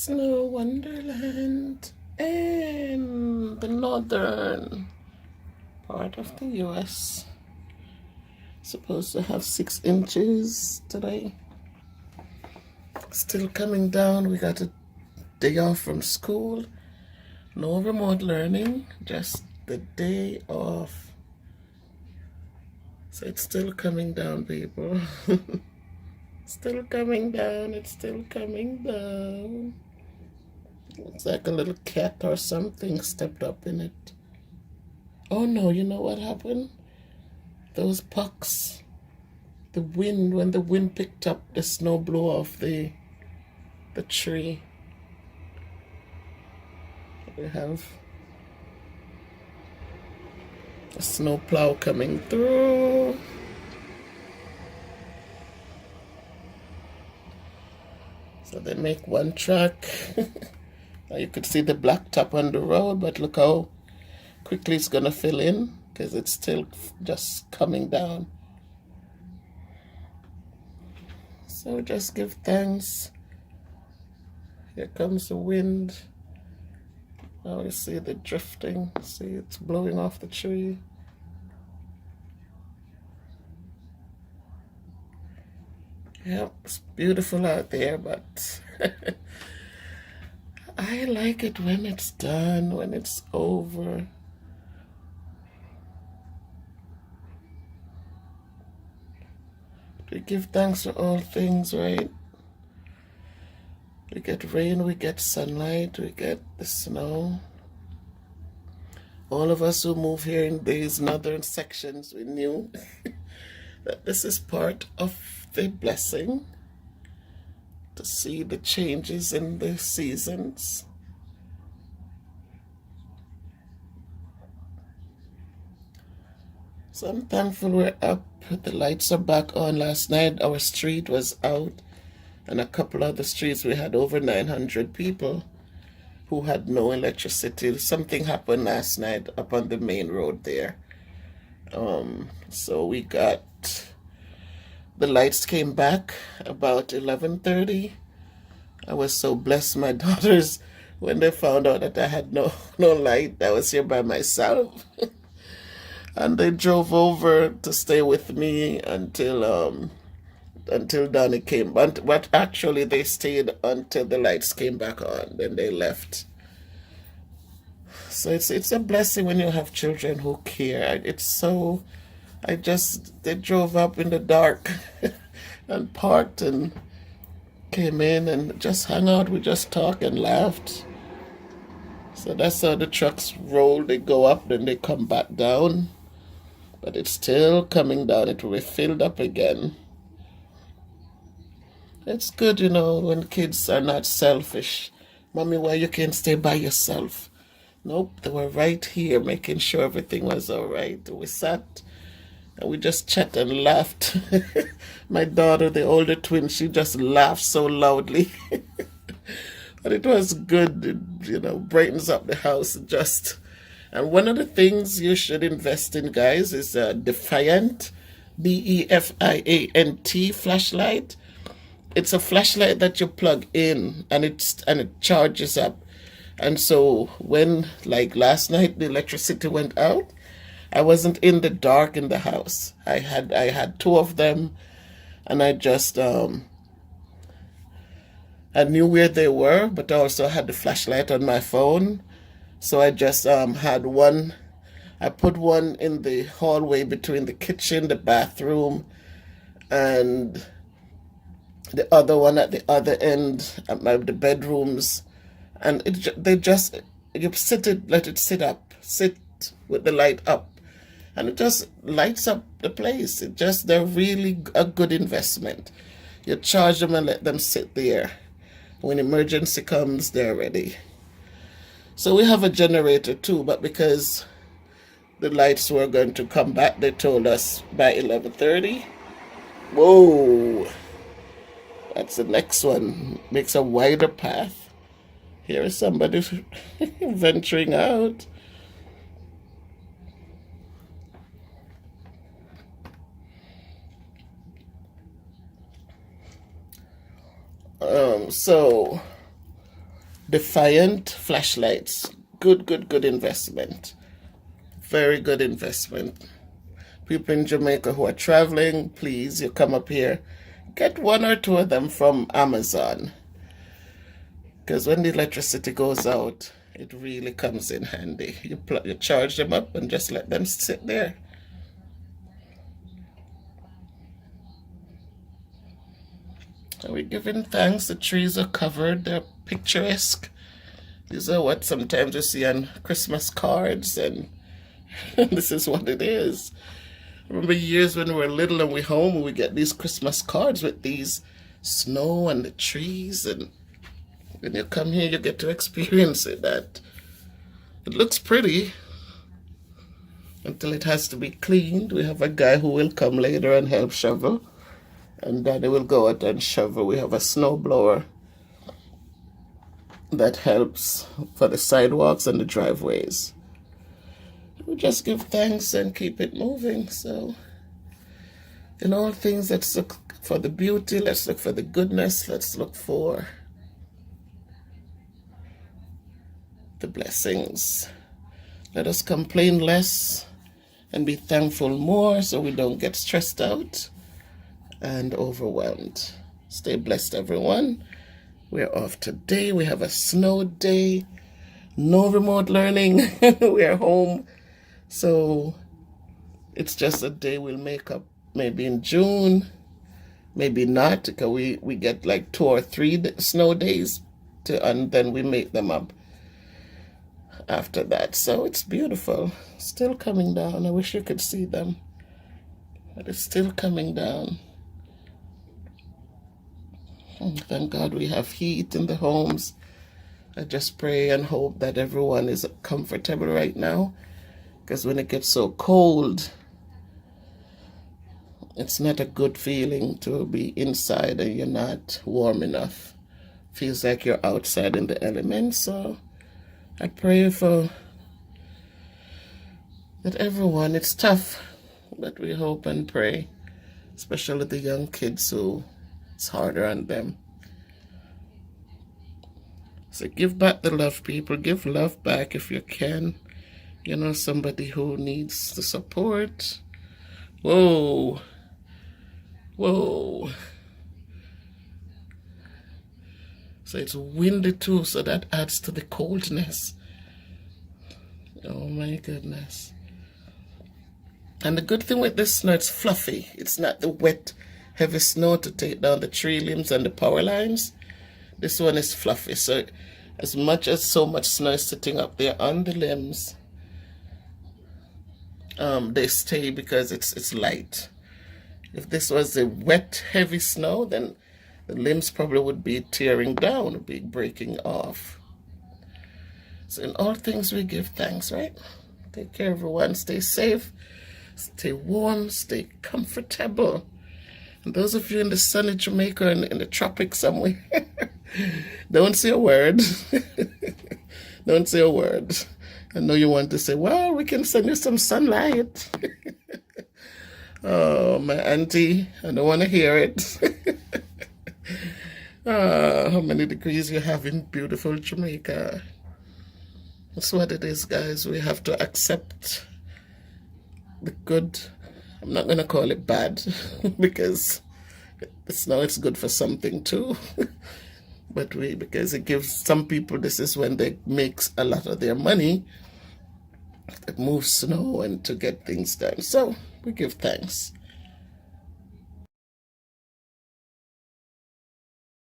Snow Wonderland in the northern part of the US. Supposed to have 6 inches today. Still coming down. We got a day off from school. No remote learning, just the day off. So it's still coming down, people. Still coming down. It's still coming down. Looks like a little cat or something stepped up in it. Oh no, you know what happened? Those pucks. The wind, when the wind picked up, the snow blew off the tree. We have a snow plow coming through. So they make one track. Now you could see the black top on the road, but look how quickly it's gonna fill in because it's still just coming down. So just give thanks. Here comes the wind. Now you see the drifting. See, it's blowing off the tree. Yep, it's beautiful out there, but I like it when it's done, when it's over. We give thanks for all things, right? We get rain, we get sunlight, we get the snow. All of us who move here in these northern sections, we knew that this is part of the blessing, to see the changes in the seasons. So I'm thankful we're up. The lights are back on. Last night our street was out, and a couple other streets we had over 900 people who had no electricity. Something happened last night up on the main road there. So we got, the lights came back about 11:30. I was so blessed. My daughters, when they found out that I had no light, I was here by myself. And they drove over to stay with me until Donnie came. But actually they stayed until the lights came back on. Then they left. So it's a blessing when you have children who care. They drove up in the dark and parked and came in and just hung out. We just talked and laughed. So that's how the trucks roll. They go up, then they come back down. But it's still coming down. It will be filled up again. It's good, when kids are not selfish. Mommy, why you can't stay by yourself? Nope, they were right here making sure everything was all right. We sat and we just chat and laughed. My daughter, the older twin, she just laughed so loudly. But it was good, it, brightens up the house just. And one of the things you should invest in, guys, is a Defiant, Defiant flashlight. It's a flashlight that you plug in, and it charges up. And so when, like last night, the electricity went out, I wasn't in the dark in the house. I had two of them, and I just I knew where they were, but I also had the flashlight on my phone. So I just had one. I put one in the hallway between the kitchen, the bathroom, and the other one at the other end at the bedrooms. And you let it sit with the light up, and it just lights up the place. They're really a good investment. You charge them and let them sit there. When emergency comes, they're ready. So we have a generator too, but because the lights were going to come back, they told us by 11:30. Whoa, that's the next one. Makes a wider path. Here is somebody venturing out. So Defiant flashlights. Good, good, good investment. Very good investment. People in Jamaica who are traveling, please, you come up here. Get one or two of them from Amazon. Because when the electricity goes out, it really comes in handy. You charge them up and just let them sit there. Are we giving thanks? The trees are covered. They're picturesque. These are what sometimes you see on Christmas cards, and this is what it is. I remember years when we were little and we home, we get these Christmas cards with these snow and the trees, and when you come here, you get to experience it. That it looks pretty until it has to be cleaned. We have a guy who will come later and help shovel, and Daddy will go out and shovel. We have a snow blower that helps for the sidewalks and the driveways. We just give thanks and keep it moving. So in all things, let's look for the beauty, let's look for the goodness, let's look for the blessings. Let us complain less and be thankful more so we don't get stressed out and overwhelmed. Stay blessed, everyone. We're off today. We have a snow day. No remote learning. We are home. So it's just a day we'll make up maybe in June. Maybe not, because we get like 2 or 3 snow days and then we make them up after that. So it's beautiful. Still coming down. I wish you could see them. But it's still coming down. Thank God we have heat in the homes. I just pray and hope that everyone is comfortable right now, because when it gets so cold, it's not a good feeling to be inside and you're not warm enough. Feels like you're outside in the elements. So I pray for that everyone. It's tough, but we hope and pray, especially the young kids who it's harder on them. So give back the love, people. Give love back if you can. You know, somebody who needs the support. Whoa. Whoa. So it's windy too, so that adds to the coldness. Oh my goodness. And the good thing with this snow, it's fluffy. It's not the wet, heavy snow to take down the tree limbs and the power lines. This one is fluffy. So as much as so much snow is sitting up there on the limbs, they stay because it's light. If this was a wet, heavy snow, then the limbs probably would be tearing down, would be breaking off. So in all things we give thanks, right? Take care, everyone. Stay safe, stay warm, stay comfortable. And those of you in the sunny Jamaica and in the tropics somewhere, don't say a word. Don't say a word. I know you want to say, well, we can send you some sunlight. Oh, my auntie, I don't want to hear it. How many degrees you have in beautiful Jamaica. That's what it is, guys. We have to accept the good. I'm not going to call it bad because it's good for something too. But because it gives some people, this is when they make a lot of their money, to move snow and to get things done. So we give thanks.